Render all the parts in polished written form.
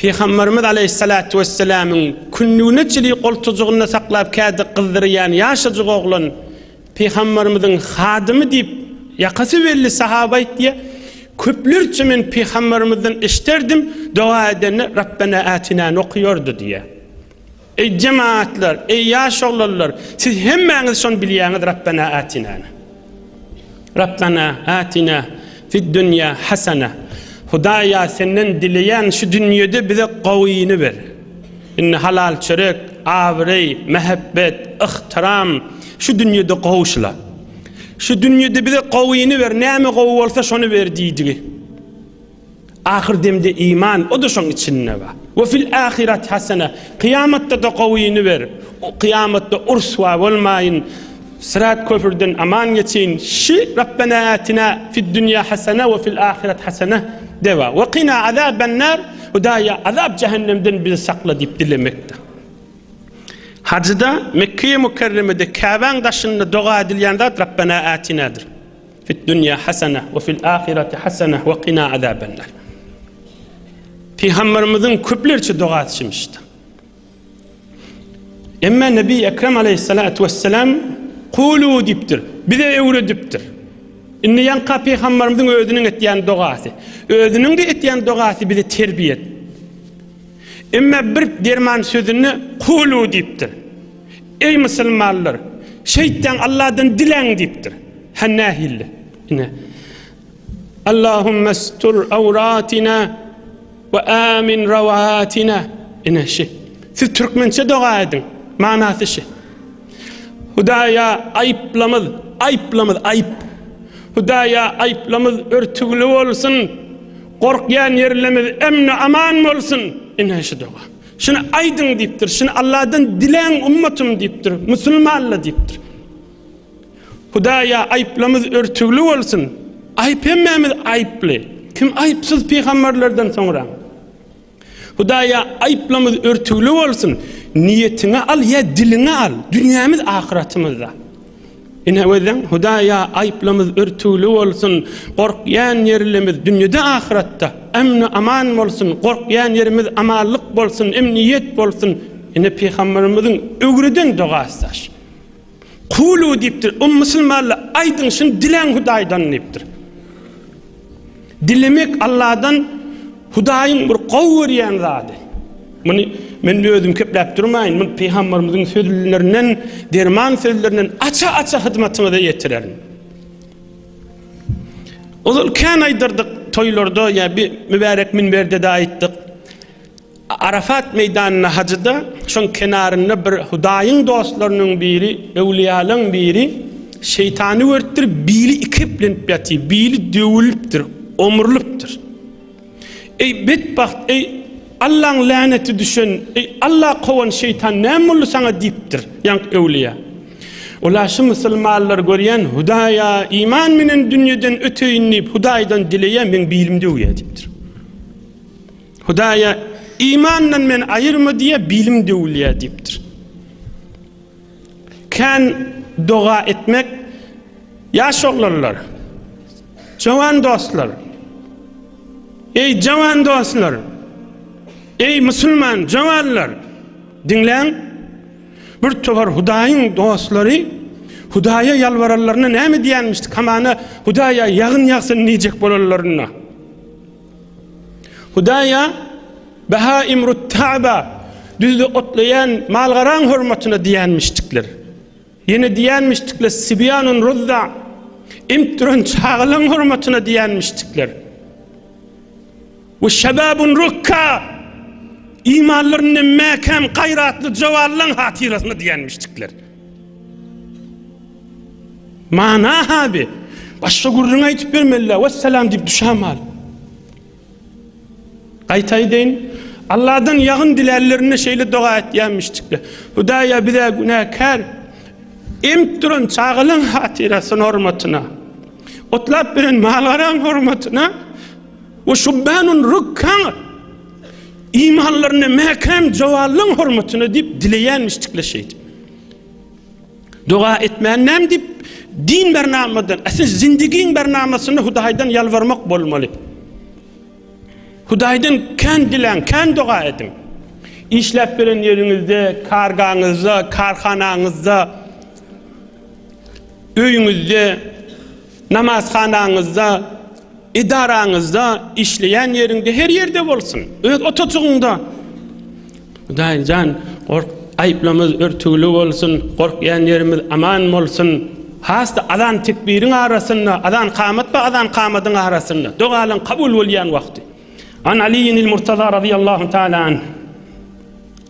Peygamberimiz aleyhissalatu vesselam'ın künnünetçiliği koltuğuna saklap kâdı kızdırıyan yaşacık oğlan Peygamberimizin hadımı deyip yakası belli sahabayt diye köplerce men Peygamberimizden işterdim dua edeni Rabbena atina okuyordu diye. Ey cemaatler, ey yaş oğlanlar, siz hemmeniz şonu biliyorsunuz Rabbena atina. Rabbena atina fid dünya hasene. Hudaya senden dileyen şu dünyada bize kaviyini ver. İnne halal çörek, avrey, mehabbet, ihtiram şu dünyada kavuşla. Şu dünyada bize kaviyini ver. Neyme kavu olsa şonu ver diyeceği. Ahir demde iman o da şunun içinde var. Ve fil ahiret hasene. Kıyamette de kaviyini ver. O kıyamette ursva olmayın. Sırat köprüden aman geçin. Şi Rabbena atina fid dünya hasene ve fil ahiret hasene deva. Ve qina azaben nar. Hudaya azab cehennemden bizi sakla deyip dilemekte. Hacıda Mekke-i Mükerreme'de Kabe'nin taşında dua edilen zat Rabbena atinadır. Fid dünya hasene ve fil ahireti hasene ve qina azaben nar. Peygamberimizin köplerçe dua etmişti. Emma Nebi Ekrem aleyhissalatu vesselam kulu diptir. Bize evre diptir. İnne yanka Peygamberimizin özünün etdiyen duası. Özünün de etdiyen duası bize terbiyet. Emma bir derman sözünü kulu diptir. Ey Müslümanlar, şeytan Allah'tan dilen diptir. Hannahille. Allahümme estur avratina ve amin ravatina. Siz Türkmençe dua edin. Manası şey. Hudaya ayıp. Hudaya ayıplamız örtüklü olsun. Korkyan yerlerimiz emni aman olsun. İnne dua. Şunu aydın deyiptir. Şunu Allah'tan dilen ümmetim deyiptir. Müslümanla deyiptir. Hudaya ayıplamız örtüklü olsun. Ayıp emmemiz ayıplı. Kim ayıpsız peygamberlerden sonra? Hudaya ayıplamız örtüklü olsun. Niyetini al ya dilini al. Dünyamız ahiretimizde. İneveden Hudaya ayıplamız örtüklü olsun. Korkyan yerlerimiz dünyada ahirette emni aman olsun. Korkyan yerimiz amallık olsun, emniyet olsun. Yine Peygamberimizin ögreden duası. Kulu deyiptir. O Müslümanlar aydın şun dilen Hudaydan deyiptir. Dilemek Allah'dan Hudayın bir kavveriyen zadi. Bunu men özüm köplep durmayın. Bunu Peygamberimizin sözlerinden, derman sözlerinden aça hizmetine yetirelim. O zaman kan aydırdık toylarda ya bir mübarek minberde de ayttık. Arafat meydanına hacıda şun kenarında bir Hudayın dostlarının biri, evliyalın biri şeytanı örttür, biri ikiplenip yatıyor, biri dövülüptür, omurluptur. Ey bedbaht, ey Allah'ın laneti düşün, ey Allah kovan şeytan ne mullu sana deyiptir, yank evliya. Ola şu Müslümanlar görüyen Hudaya iman minin dünyadan öteyinleyip Hudaydan dileye men bilimde uya deyiptir. Hudaya imanla men ayırma diye bilimde uya deyiptir. Kan dua etmek yaş oğlanlar, cavan dostlar, ey cavan dostlar, ey Müslüman cavanlar, dinleyin. Bir tofar Hudayın dostları Hudaya yalvararlarına ne mi diyenmişti? Kamana Hudaya yağın yaksın diyecek bolarlarına. Hudaya Behaim Ruttaba düzde otlayan malgaran hürmetine diyenmiştikler. Yine diyenmiştikler Sibyanun Rudda imtirun çağılan hürmetine diyenmiştikler. Ve şebabun rukka imanlarının mekem gayratlı cevallan hatirasını diyenmiştikler. Mana abi başta gurruna itip vermeliler vesselam deyip düşamal. Kaytayı deyin Allah'dan yağın dilerlerine şeyle dua et diyenmiştikler. Hudaya bir de günahkar imtirun çağılan hatirasının hürmetine otlap birin malgaran hürmetine ve şubbanun rukkan imanlarını mekem cevallın hürmetine deyip dileyenmiştikle şeydi. Dua etmeyen nem deyip din bernamadan, asıl zindigin bernamasını Hudaydan yalvarmak bolmalı. Hudaýdan kän dilen, kän doga edin. İşläp bilen ýeriňizde, kargaňyzda, karhanaňyzda, öýüňizde, namazhanaňyzda, idaraňyzda, işleýän ýeriňde, her ýerde bolsun. Öz otoçugyňda. Hudaýjan, aýplamyz örtügli bolsun, gorkýan ýerimiz aman bolsun. Hasta azan tekbiriň arasynda, azan qamat we azan qamadyň arasynda dogalyň kabul bolýan wagty. An Ali'l Murtaza radiyallahu ta'ala anh.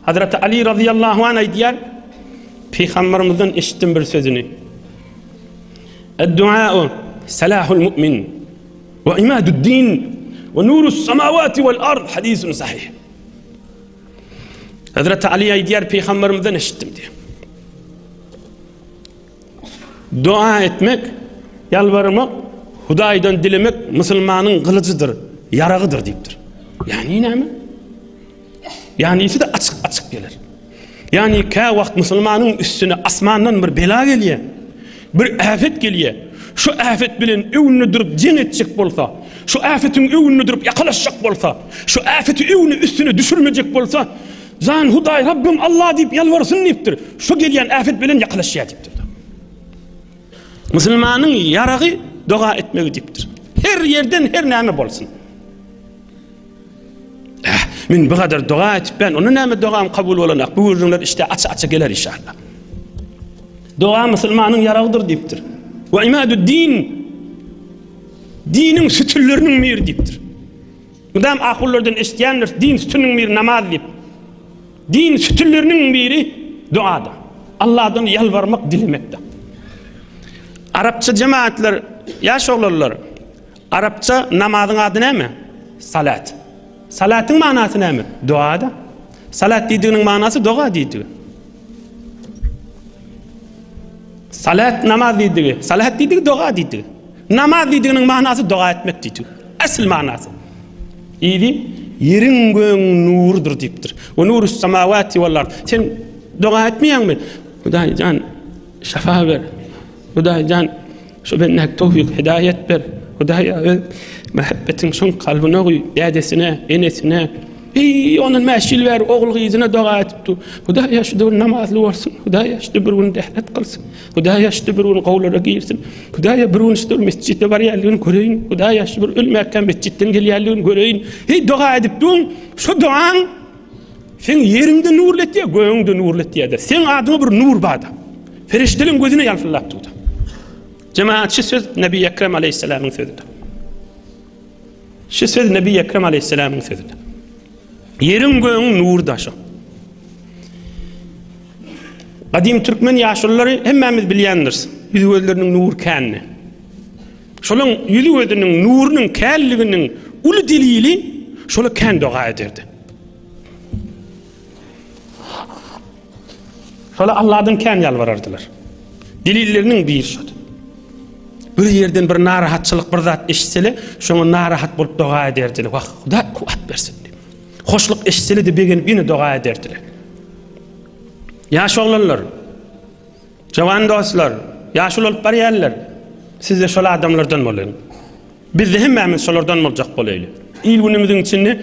Hazreti Ali radiyallahu anh aýdýar, Peýgamberimizden eşitdim bir sözüni. "Ed-du'a salahul mu'min ve imadu'd-din ve nurus semawati vel ard." Hadisun sahih. Hazreti Ali aýdýar, Peýgamberimizden eşitdim diýär. Dua etmek, yalvarmak, Hudaýdan dilemek musulmanyň gylyjydyr, yaragydyr diýipdir. Yani näme? Yani ise de açık gelir. Yani ka wagt musulmanyň üstüne asmandan bir bela gelýär, bir afet gelýär. Şu afet bilen öwünü durup jeň etjek bolsa, şu afetiň öwünü durup yakalaşjak bolsa, şu afeti öwünü üstüne düşürmejek bolsa, zan Hudaý Rabbim Allah diýip yalvarsyn diýipdir. Şu gelýän afet bilen yakalaşýar diýipdir. Musulmanyň yaragy doga etmegi diýipdir. Her yerden her näme bolsun. Min bu kadar doga etip ben onu näme dogam kabul bolanak. Bu ürünler işte aça geler inşallah. Doga musulmanyň yaragydyr diýipdir. Ve imadu'd-din, diniň sütünleriniň miri diýipdir. Mudam ahullardan eşitýänler din sütünüň miri namaz diýip. Din sütünleriniň miri duada. Allah'dan yalvarmak, dilemekde. Arapça cemaatler, yaş oğlanlar, Arapça namazın adı näme? Salat. Salatın manası näme? Duada. Salat diýdiginiň manasy doga diýdi. Salat namaz diýdi. Salat diýdi doga diýdi. Namaz diýdiginiň manasy doga etmek diýdi. Asl manasy. Ýeri ýeriň göň nurdur diýipdir. Ve nurus semawati vel ard. Sen doga etmeýäňmi? Hudaýjan şafa ber. Hudaýjan şu bennek tawfik hidayet ber. Hudaýa mehabbetin şoň kalbyna goý, ýadesine, enesine, onun mäşil ber, ogul gyzyna doga etipdi. Hudaýa şu dur namazly bolsun. Hudaýa şu bir gün dehlet kılsın. Hudaýa şu bir gün gowlara girsin. Hudaýa bir gün şu mesçitde barýarlygyny göreýin. Hudaýa şu bir ölmäken mescitden gelýärligini göreýin. Doga edipdiň, şu dogaň sen ýeriňde nurletýär, göňde nurletýär. Sen adyňa bir nur bada. Ferişteliň gözüne ýalfylatdy. Cemaat şu söz Nebi Ekrem Aleyhisselam'ın sözüdür. Şu söz Nebi Ekrem Aleyhisselam'ın sözüdür. Yerin göğün nur daşı. Kadim Türkmen yaşlıları hemmemiz bilýändir. Yüzülerinin nur känni. Şolun yüzülerinin nurunun känliginin ulu dilili şola kän doga ederdi. Şola Allah'dan kän yalvarardylar. Dilillerinin bir şodu. Bir yerden bir narahatçılık bir zat eşitseli, şoňa narahat bolup doga ederdiler. Wah, Huda kuwat bersin. Hoşluk eşitseli de begenip ýene doga ederdiler. Ýaş oglanlar, jawan dostlar, ýaşul bolup barýarlar. Siz de şol adamlardan bolýan. Biz de hemmemiz şolardan boljak bolýly. İl günümüziň içinde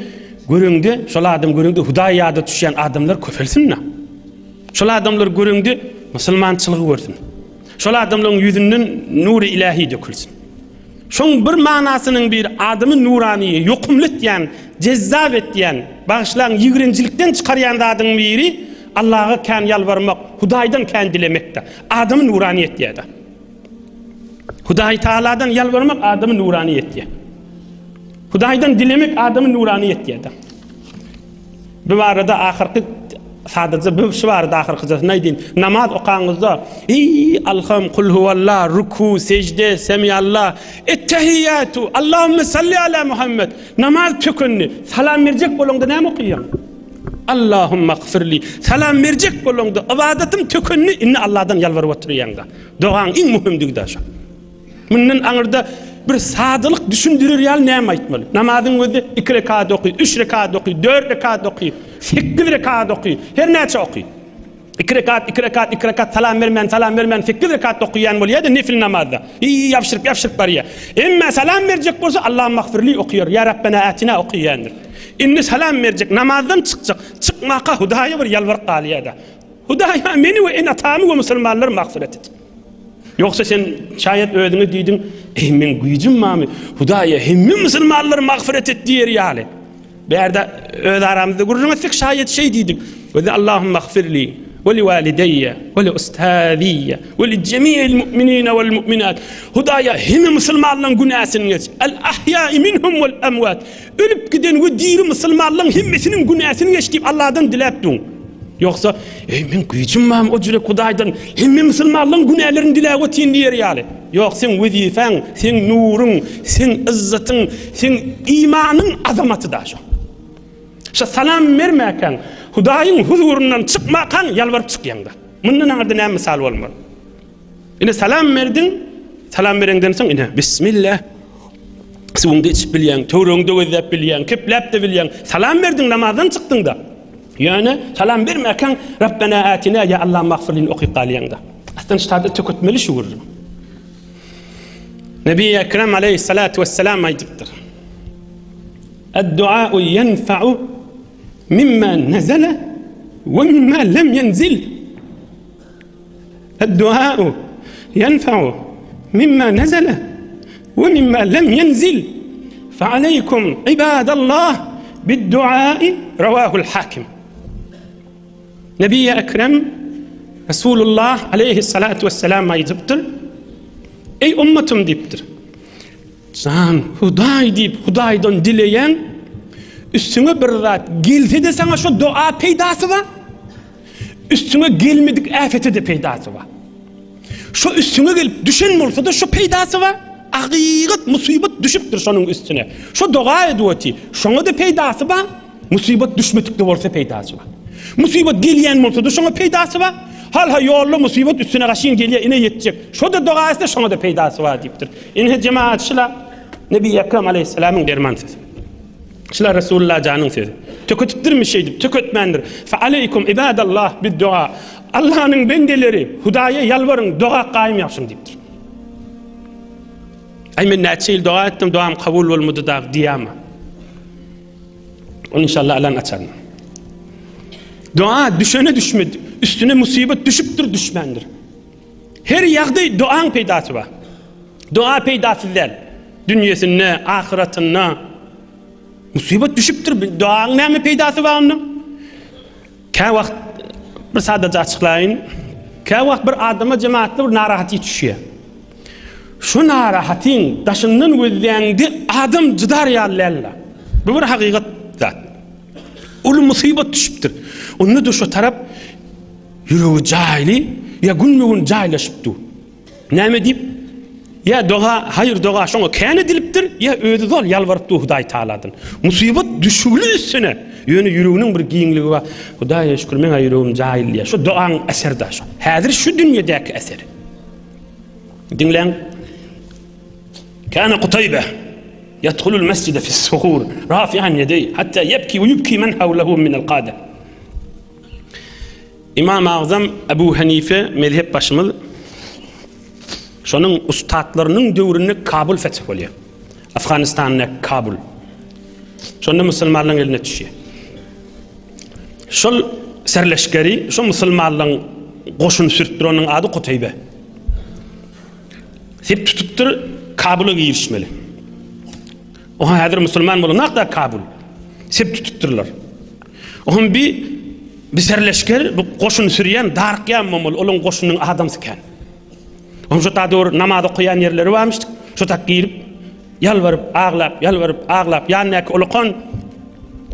göreňde, şol adam göreňde Hudaý ýady düşýän adamlar köfelsinmi? Şol adamlar göreňde musulmançylygy görsün. Şol adamlaryň ýüzünden nuri ilahi dökülsün. Şoň bir manasynyň bir adamy nurani, ýokumly etýän, jezzab etýän, bagşlaň ýigrinçilikden çykarýan zadyň biri Allah'a kän ýalvarmak, Hudaýdan kän dilemekde. Adamy nurani etýär. Hudaý Taala'dan ýalvarmak adamy nurani etýär. Hudaýdan dilemek adamy nurani etýär. Bu arada ahirki sadece bu şu barada ahirki nädin? Namaz okaňyzda alham kul huvallah, ruku, secde, semiyallah, ettehiyyatu, Allahumme salli ala Muhammed. Namaz tökünni, salam berjek bolanda näme okuýan? Allahumma gfirli. Salam berjek bolanda ibadetim tökünni inni Allah'dan yalvaryp oturýanda. Dogaň iň muhimdigi daşa. Munden aňyrda bir sadylyk düşündirir ýal näme aýtmaly? Namazyň özü 2 rekat okuy, 3 rekat okuy, 4 rekat okuy, 8 rekat okuy, her näçe okuy. 2 rekat salam vermen 8 rekat okuyan bolýar nefil namazda. Yapşırıp barýar. Emme salam berjek bolsa Allah'ım mağfirli okuyor. Ya Rabbena atina okuyandır. İnne salam berjek namazdan çıkacak. Çıkmaka Hudaýa bir yalvar qalýada. Hudaýa meni we en atamy we musulmanlar mağfiret et. Yoksa sen şayet ödünü diýdin, men güýjüm mami Hudaýa hemme musulmanlar mağfiret et diýer ýaly. Berde öz aramızda gurulmasak şayet şey diýdik. Ve Allahümme mağfirli ve li valideyye ve li ustaziyye ve li cemiyel mu'minine vel mu'minat. Hudaýa hemme musulmanlaryň günäsini geç. El ahyai minhum vel amwat. Ölüp giden we diri musulmanlaryň hemmesiniň günäsini geç diýip Allahdan diläpdiň. Yoksa men güýjüm mam o jürek Hudaýdan hemme musulmanlaryň günälerini diläp ötýän diýer ýaly. Yok sen wezifeň, sen nuruň, sen izzatyň, sen imanyň azamaty da şu. Şu salam vermäken Hudaýyň huzurundan çıkmakan yalvarıp çıkýanda. Mundan arda näme misal bolmaz. Ine salam verdin, salam berenden soň ine bismillah. Suwuňdy içip bilýän, töwreňde gözläp bilýän, kepläp de bilýän. Salam verdin namazdan çykdyň da. Yani salam vermäken Rabbena atina ya Allah mağfirlin oky qalýanda. Aslan ştada tökütmeli şuur. Nebi Ekrem aleyhissalatu vesselam aýdypdyr. Ed-du'a yenfa'u mimma nazala ve mimma lem yenzil. Ed-du'a yenfa'u mimma nazala ve mimma lem yenzil. Fa'aleykum ibadallah bid-du'a ravahul hakim. Nebi Ekrem Resulullah aleyhissalatu vesselam aýdypdyr. Ey ummatym diýipdir. Can Hudaý diýip Hudaýdan dileýän üstüňe bir zat gelse de sana şu dua peýdasy bar. Üstüňe gelmedik afete de peýdasy bar. Şu üstüňe gelip düşen bolsa da şu peýdasy bar. Agyryt musibet düşüpdir şonuň üstüne. Şu dua edýärdi. Şoňa da peýdasy bar. Musibet düşmedik de bolsa peýdasy bar. Musibet gelýän bolsa da şoňa peýdasy bar. Halha yollu musibet üstüne gaşyn gelýär ine yetjek. Şo da duasy şoňa da peýdasy bar diýipdir. Ine cemaatçylar Nebi Ekrem aleyhissalamyň derman sesi. Şular Resulullah janyň sesi. Tökötüpdirmi şey diýip tökötmendir. Fa aleykum ibadallah bid-du'a. Allah'ın bendeleri Hudaýa yalvarın, dua qaýym ýapşyň diýipdir. Ay men näçe ýyl dua etdim, duam kabul bolmady da diýama. Onu inşallah alan açarım. Dua düşene düşmedi. Üstüne musibet düşüpdir düşmendir. Her ýagdaý duaň peýdasy bar. Dua peýdasy däl. Dünýesinde, ahiretinde musibet düşüpdir. Duaň näme peýdasy bar onda? Ka wagt bir sadaca açıklaýyn. Ka wagt bir adama jemaatda bir narahaty düşýär. Şu narahatyň daşyndan gözleýändi adam jydar ýalylla. Bu bir hakykat zat. Ol musibet düşüpdir. Onu da şu tarap yürüğü cahili ya günlüğün cahillaşıptı. Näme diýip? Ya doğa, hayır doğa şoňa käne dilipdir ya öýdi zol yalvarıpdy Hudaý Taala'dan. Musibet düşüli üstüne. Ýöne yürüğüniň bir giňligi bar. Hudaýa şükür men ýürüğüm cahil ýa. Şu doaň eserda şu. Häzir şu dünýädäki eseri. Dinleň. Kana Qutayba يدخل المسجد في الصخور رافعا يديه حتى يبكي ويبكي من حوله من القادة. İmam Azam Ebu Hanife mezhep başymyz şonuň ustadlarynyň döwründe Kabul fetih bolýar. Afganistanyň Kabul. Şonda musulmanlaryň eline düşýär. Şol serleşgeri, şo musulmanlaryň goşun sürtdir onuň ady Qutayba. Sep tutupdyr Kabul'a girişmeli. O häzir musulman bolanakda Kabul. Sep tutupdyrlar. Oňa bir serleşger bu goşun sürýän darkýan momul olan goşunyň adamsy eken. Oňa şu taýda namaz okuyan ýerleri barmyşdyk. Şu tak girip yalvarıp ağlap ýanyňky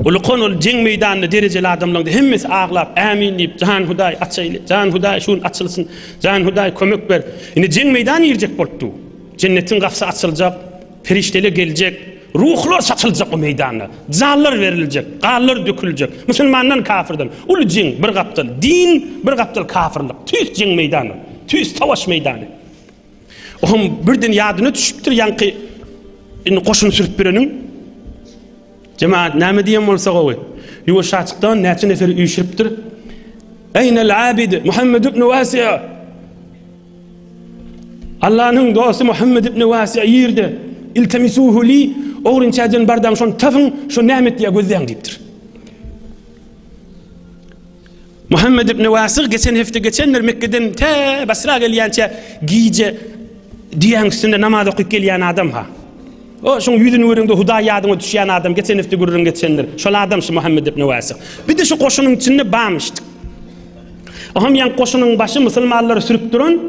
ulukon ol jeň meýdanyny derejeli adamlaryň hemmesi ağlap amin diýip can Hudaý açaýly, can Hudaý şunu açylsyn, can Hudaý kömek ber. Ine jeň meýdany ýerjek bolupdy. Cennetin gapsy açyljak, ferişteler geljek, ruhlar saçyljak o meýdanda. Canlar beriljek, ganlar döküljek. Musulmandan kafirden. Ul jeň bir gapdyl, din bir gapdyl kafirlik. Tüs jeň meýdany, tüs tawaş meýdany. Oňa birden ýadyna düşüpdir ýanky indi goşun sürüp bereniň. Cemaat näme diýen bolsa gowy. Ýuwaş açykdan näçe nefer üýşüripdir. Eynel abid Muhammed ibn Vasi'a. Allah'ın dostu Muhammed ibn Vasi'a yerde. İltemisuhu li oğrinçadan bardan şon tafın şu nimet diye gözden diptir. Muhammed ibn Vasi'a geçen hafta geçenler Mekke'den te Basra gelýänçe giyce diýen üstünde namaz okuyup gelýän adam ha. O şoň ýüzüni görüňde Huda ýadyna düşýän adam geçen hafta görürüm geçenler. Şol adam şu Muhammed ibn Vasi'a. Bir de şu koşunun içinde bağmışdyk. Aham yan koşunun başı musulmanları sürüp duran,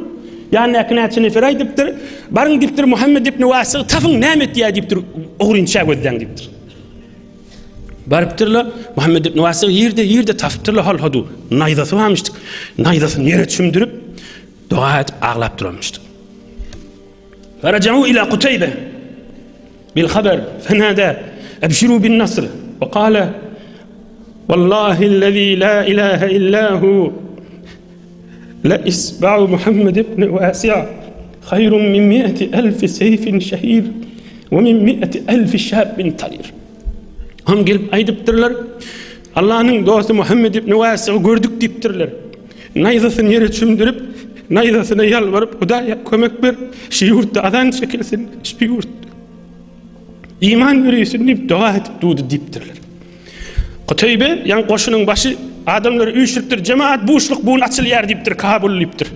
yani eknäçini feray dipdir. Barın dipdir Muhammed ibn Vasi'a tafın nämet diýär dipdir. Oğrinçä gözden dipdir. Barıptırlar Muhammed ibn Vasi'a yerde tafıptırlar hal hadu. Naydası varmıştık. Naydasını yere çümdürüp dua edip ağlap durmuştuk. Feraca'u ila Kutaybe bil haber fenada ebşiru bin nasr ve kâle vallahi'llezî la ilahe illahu la isba'u Muhammed ibn Vasi'a hayrun min 100.000 seyfin şehir ve min 100.000 şâbbin tarir. Ham gelip aydıptırlar. Allah'ın dostu Muhammed ibn Vasi'yi gördük deyiptirler. Naydasını yere çümdürüp, naydasına yalvarıp, Hudaya kömek ver, şu yurtta adan çekilsin, şu yurt. İman veriyorsun deyip, dua edip dudu deyiptirler. Kutaybe, yan koşunun başı, adamları uyuşturuptur, cemaat bu uşluk buğun açıl yer deyiptir, Kabul deyiptir.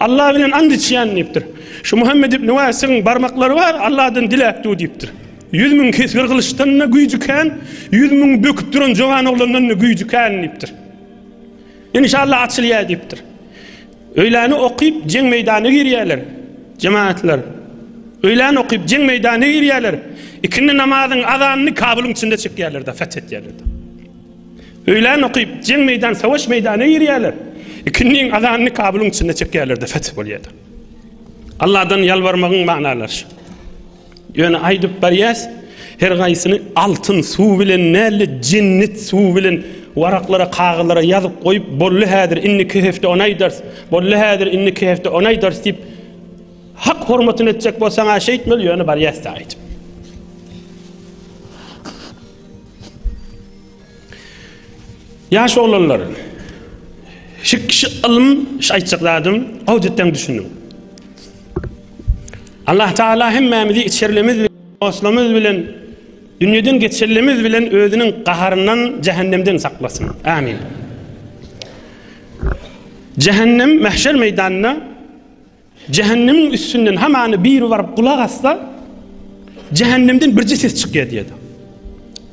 Allah bilen and içiyen deyiptir. Şu Muhammed ibn Vasi'nin barmakları var, Allah'dan dilek du deyiptir. 100.000 kesir kılıçtanına güycüken, 100.000 böküp duran jovan oğlanlarına güycüken deyiptir. İnşallah açılıyor deyiptir. Öyleni okuyup ceng meydanı girýärler. Cemaatler. Öyleni okuyup ceng meydanı girýärler. İkindi namazın azanını Kabul'un içinde çekýärler de, fethetýärler de. Öyleni okuyup ceng meydan, savaş meydanı girýärler. İkindinin azanını Kabul'un içinde çekýärler de, feth bolýar. Allah'dan yalvarmagyň manaları şu. Yani aydıp bariyas her gaysını altın su bilen näle cennet su bilen waraklara kağılara yazıp koyup bollu hadir inniki hefte onay ders bollu hadir inniki hefte onay ders deyip hak hormatını etjek bolsaň aşa etmeli ýöne bariyas da aydyp. Yaş oğlanlar şik ilm şaýtjakladım awjetden düşündüm. Allah Teala hemmemizi içerlemiz bilen, oslamız bilen, dünyadan geçerlemiz bilen özünün qaharından, cehennemden saklasın. Amin. Cehennem mahşer meydanına, cehennemin üstünden hemen bir varıp kulak asla, cehennemden bir ses çıkıyor diye.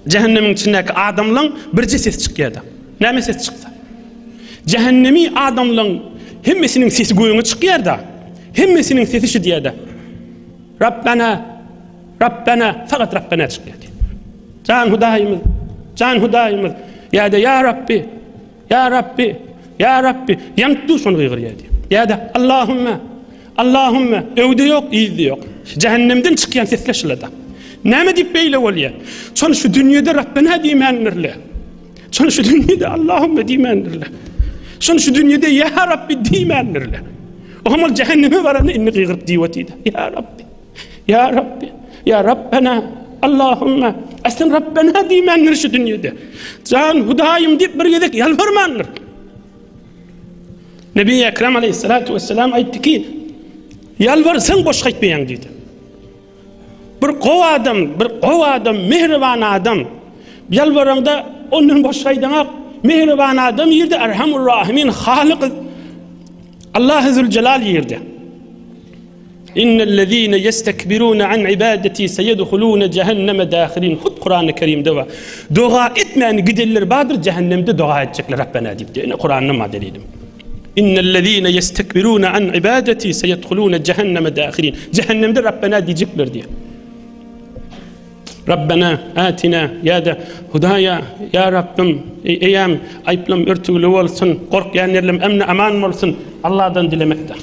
Cehennemin içindeki adamla bir ses çıkıyor da. Ne ses çıksa? Cehennemi adamla hemmesinin sesi goyunu çıkıyor da, hemmesinin sesi şu diye de. Rabbena, fakat Rabbena çıkıyor. Can Hudayımız, ya da ya Rabbi, ya Rabbi, ya Rabbi, yanktu sonu gıygır ya diyor. Ya da Allahümme, evde yok, iyide yok. Cehennemden çıkıyan sesleşilir da. Ne deyip beyle oluyor? Sonra şu dünyada Rabbena diyemenirler. Sonra şu dünyada Allahümme diyemenirler. Sonra şu dünyada ya Rabbi diyemenirler. O zaman cehenneme varanı inni gıygır diyevetiydi. Ya Rabbi. Ya Rabbi, ya Rabbena, Allahümme, aslında Rabbena diyemenler şu dünyada. Can Hudayım deyip bir yedek yalvarmanlar. Nebi Ekrem aleyhissalatu vesselam aytti ki, yalvarsan boş gitmeyen dedi. Bir kov adam, mehriban adam, yalvaranda onun boş gitmeyen mehriban adam yerde Erhamur Rahimin, Halik, Allah-u Zülcelal yerde. İnnellezîne yestekbirûne an ibadeti seyedhulûne cehenneme dâhilin. Hud Kur'an-ı Kerim'de var. Dua etmeyen giderler badır cehennemde dua edecekler Rabbena deyip de. Kur'an'ın maddeliydim. İnnellezîne yestekbirûne an ibadeti seyedhulûne cehenneme dâhilin. Cehennemde Rabbena diyecekler diye. Rabbena atina ya da Hudaya ya Rabbim eyem ayıplım örtülü olsun korkyan yerlim emni aman olsun Allah'dan dilemekte.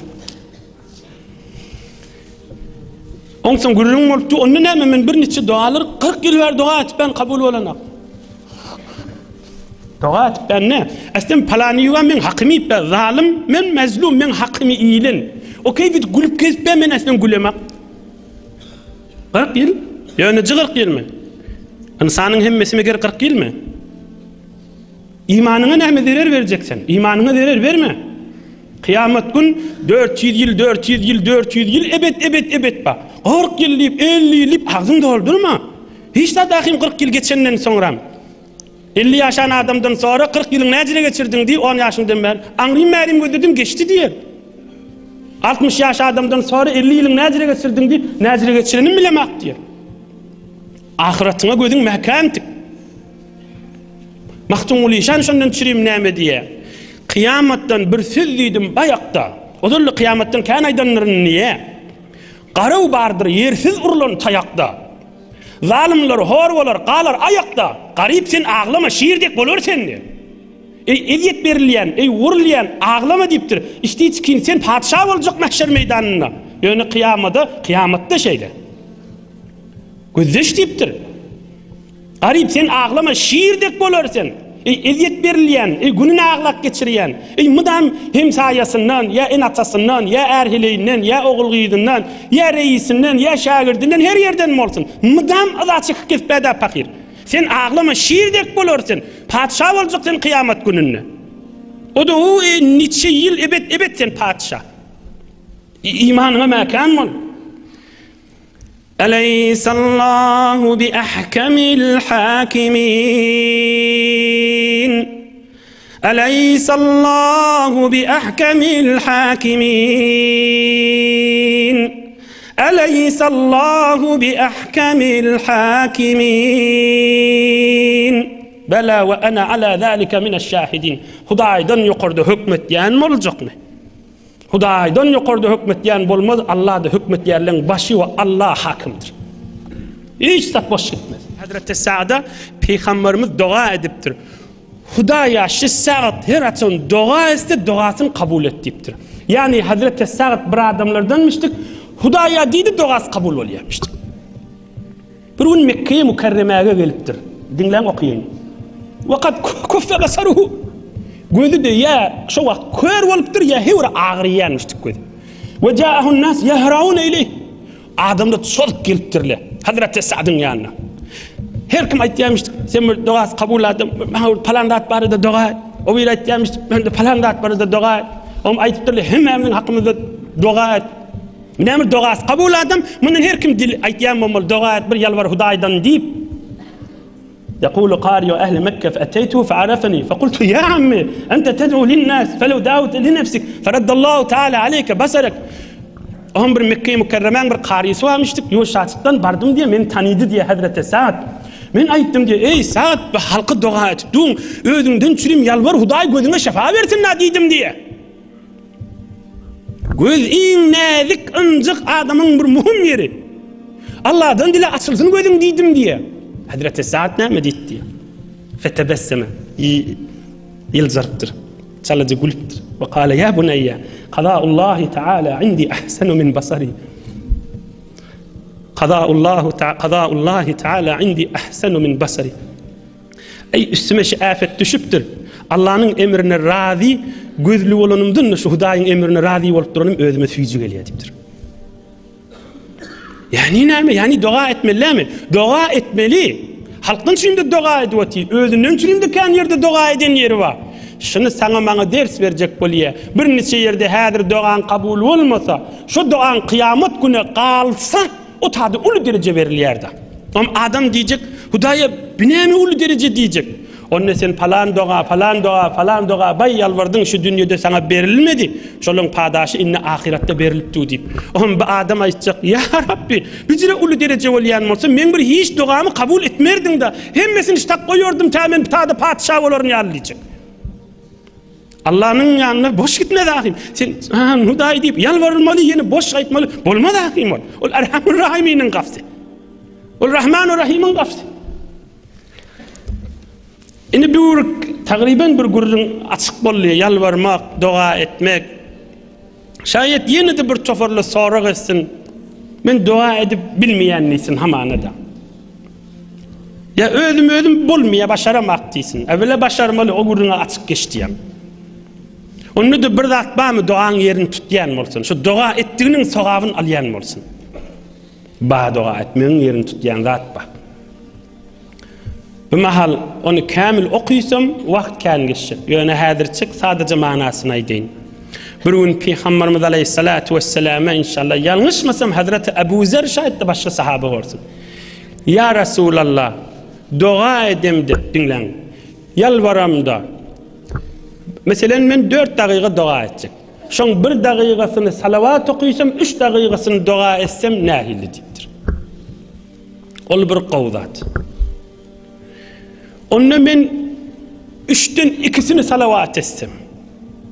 Ondan gururun oldu onun hemen bir neçe dualar 40 yıl ver dua et ben kabul olana. Dua et ben ne? Aslında palani var men hakimi ben zalim men mazlum men hakimi iyilin. O keyfit gülüp kesip ben aslında gülemek. 40 yıl yani 40 yıl mı? İnsanın hemmesine göre 40 yıl mı? İmanına näme zerer vereceksen? İmanına zerer verme. Kıyamet gün 400 yıl, 400 yıl, 400 yıl, ebed bak. 40 yıl, 50 yıl, ağzını doldurma. Hiç de dakim 40 yıl geçenden sonra. 50 yaşan adamdan sonra 40 yılın necire geçirdin diye 10 yaşından ben. Anlayayım merim gözledim geçti diye. 60 yaş adamdan sonra 50 yılın necire geçirdin diye necire geçirenin bilemek diye. Ahiretine gözün mekantik. Mahtumul işan şundan çürüyüm näme diye. Kıyamattan bir söz dedim bayakta. Odurlu kıyamattan kan aydanların niye? Qaraw bardır yersiz urulan tayakta. Zalimler, horvalar, qalar ayakta. Garip sen ağlama şiirdek bolur sende. Eziyet berilýän, vurulýan ağlama dipdir. İşte içkin sen padşah boljak mahşer meydanına. Yani kıyamatda şeyle. Gözdeş dipdir. Garip sen ağlama şiirdek bolur sen. Eziyet berilýän, gününe ağlak geçirýän, mıdam hem sayasından, ya en atasından, ya erhileyinden, ya oğul gıydından, ya reisinden, ya şagirdinden her yerden bolsun. Mıdam azaçyk kesbede fakir. Sen ağlama şiirdek bolursun. Padşah boljaksan kıyamet gününde. O da o niçe yıl ebed sen padşah. İmanına mekan bol. Eleysallahu bi ahkamil hakimin. Eleysallahu bi ahkamil hakimin. Eleysallahu bi ahkamil hakimin. Bela ve ana ala zalika mineşşahidin. Hudaýdan ýokarda hükmetýän boljakmy? Hudaýdan ýokarda hükmetýän bolmaz, Allah'da hükmetýärleň başy we Allah hakymdyr. Hiç sap boş gitmez. Hazreti Sa'da Peygamberimiz dua edipdir. Hudaýa şu saat her açan dua etse duasyny kabul et dipdir. Yani Hazreti Sa'd bir adamlardanmışdyk. Hudaýa diýdi duasy kabul bolýarmışdy. Bir gün Mekke'ye Mükerreme'ye gelipdir. Dinlen okuýan. Waqad kuffa basaruhu. Gözü de ya şu wagt kör bolupdyr ya hewre ağrıýanmışdyk gözü. Ve ja'ahu'n nas yahraun ileyh. Adamlar çok gelipdirler Hazreti Sa'd'ın yanına. Her kim aýtýarmışdyk, sen bir duasy kabul edip, falan zat barada dua et. O bir aýtýarmışdyk, ben de falan zat barada dua et. O aýtypdylar, hemmemiň hakkymyzda dua et. Näme duasy kabul edip, munden her kim dil aýtýan bolmaly dua et, bir ýalvar Hudaýdan diýip. يقول قارئ أهل مكة فأتيته فعرفني فقلت يا عمي أنت تدعو للناس فلو دعوت لنفسك فرد الله تعالى عليك بصرك. Ahım bir Mekke-i Mükerreme'nin bir qarisi varmıştık. Yoşaçıktan bardım diye meni tanıydı diye Hazreti Sa'd. Men aytdım diye, ey Sa'd halkı dua et. Dun özünden çürüm yalvar Hudaý gözüne şefa versin na diýdim diye. Göz iň näzik ıncık adamın bir muhim yeri. Allah'dan dile açılsın gözün diýdim diye. Hazreti Sa'd näme diýdi diye. Fetebesseme. Yılzarıptır. Çaladı gülüptür. Ve kâle ya bunayya qadâullâhi teâlâ indi ahsenu min basari. Qadâullâhi teâlâ indi ahsenu min basari. Ey üstüme afet düşüptür. Allah'ın emrine razı gözlü olanımdan şu Hudaýyň emrine razı bolup duranım özüme süýjü gelýärdir. Yani näme? Yani dua etmeli. Dua etmeli. Halkdan şimdi dua edýär. Özünden şimdi kan yerde dua eden yeri var. Şunu sana bana ders verecek bolýar. Bir neçe yerde häzir duaň kabul bolmasa, şu duaň kıyamet günü kalsa o tadı ulu derece verilýärdi. Ama adam diýjek, Hudaýa binäme ulu derece diýjek. Onne sen falan dua bay yalvardyň şu dünýede sana berilmedi. Şolun padaşy inne ahiretde berilipdi diýip. On bu adam aýtjak, ya Rabbi, bizire ulu derece bolýan bolsa men bir hiç duamy kabul etmerdiň da, hemmesini ştak goýardym, tamen taýda padşah bolaryn ýalyjak. Allah'ın yanına boş gitme dahim. Sen Hudaý diýip yalvarmaly, yeni boş aýtmaly. Bolma dahim ol. Ol Erhamur Rahiminiň gafsy. Ol Rahmanur Rahiminiň gafsy. Indi bir taqriban bir gurrun açyk bolýar, yalvarmak, dua etmek. Şayet yeni de bir tofarly sorak etsin. Men dua edip bilmeýänlisin hamanada. Ya özüm bolmaýa başaramak diýsin. Evvela başarmaly, o gurruna açyk geçdiýär. Onu da bir zat barmy duaň yerini tutýan bolsun. Şu dua etdiginiň sogabyny alýan bolsun. Ba dua etmeň yerini tutýan zat bar. Bu mahal onu kamil okuysam vakt kan geçecek. Yani hazırçık sadece manasını aydın. Bir gün Peygamberimiz Aleyhissalatu vesselam'a inşallah yanlışmasam Hazreti Ebu Zer şayet de başka sahabe olsun. Ya Resulallah dua edem de dinlen. Yalvaram da. Mesela men 4 dakika dua edecek. Şon 1 dakikasını salavat okuysam 3 dakikasını dua etsem nahilli diptir. Ol bir qawdat. Onu men 3'ten 2'sini salavat etsem.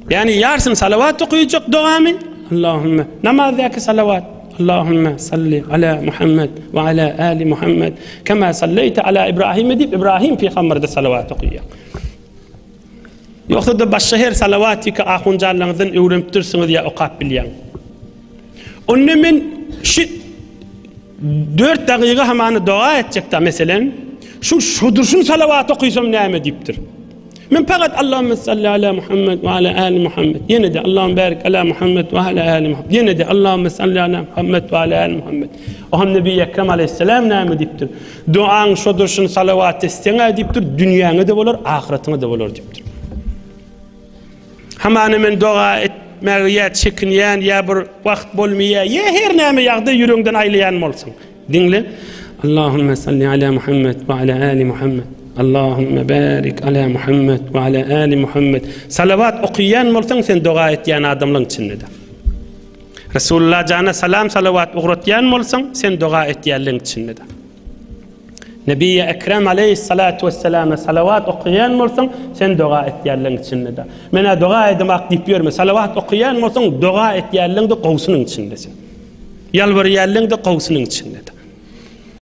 Yani yarısın salavat okuyacak duamı. Allahümme namazdaki salavat. Allahümme salli ala Muhammed ve ala ali Muhammed kema salleyte ala İbrahim edip İbrahim Peygamber'de salavat okuyacak. Yoksa da başka her salavati ki ahuncarlarınızdan öğrenip dursunuz ya okap bilyen. Onu men 4 dakika hemen dua edecek de mesela şudursun salavat okuysam neyme deyiptir. Men fakat Allahümme salli ala Muhammed ve ala ali Muhammed. Yine de Allahümme barik ala Muhammed ve ala ali Muhammed. Yine de Allahümme salli ala Muhammed ve ala ali Muhammed. O ham Nebi Ekrem aleyhisselam neyme deyiptir. Duan şudursun salavat istene deyiptir. Dünyanı da olur, ahiretini de olur deyiptir. Hemen men dua etmeye çekinyen ya bir vakt bolmaya ya her neyme yağda yüreğinden aylayan olsun. Dinle. Allahümme salli ala Muhammed ve ala ali Muhammed. Allahümme barik ala Muhammed ve ala ali Muhammed. Salavat okuyan olsan sen dua etyen adamların içinde de. Resulullah cana salam salavat uğratyan olsan sen dua etyenlerin içinde de. Nebi Ekrem aleyhissalatu vesselam'a salavat okuyan olsan sen dua etyenlerin içinde de. Mena dua edemek deyip görme. Salavat okuyan olsan dua etyenlerin de kovsunun içindesin. Yalvarıyenlerin de kovsunun içinde de.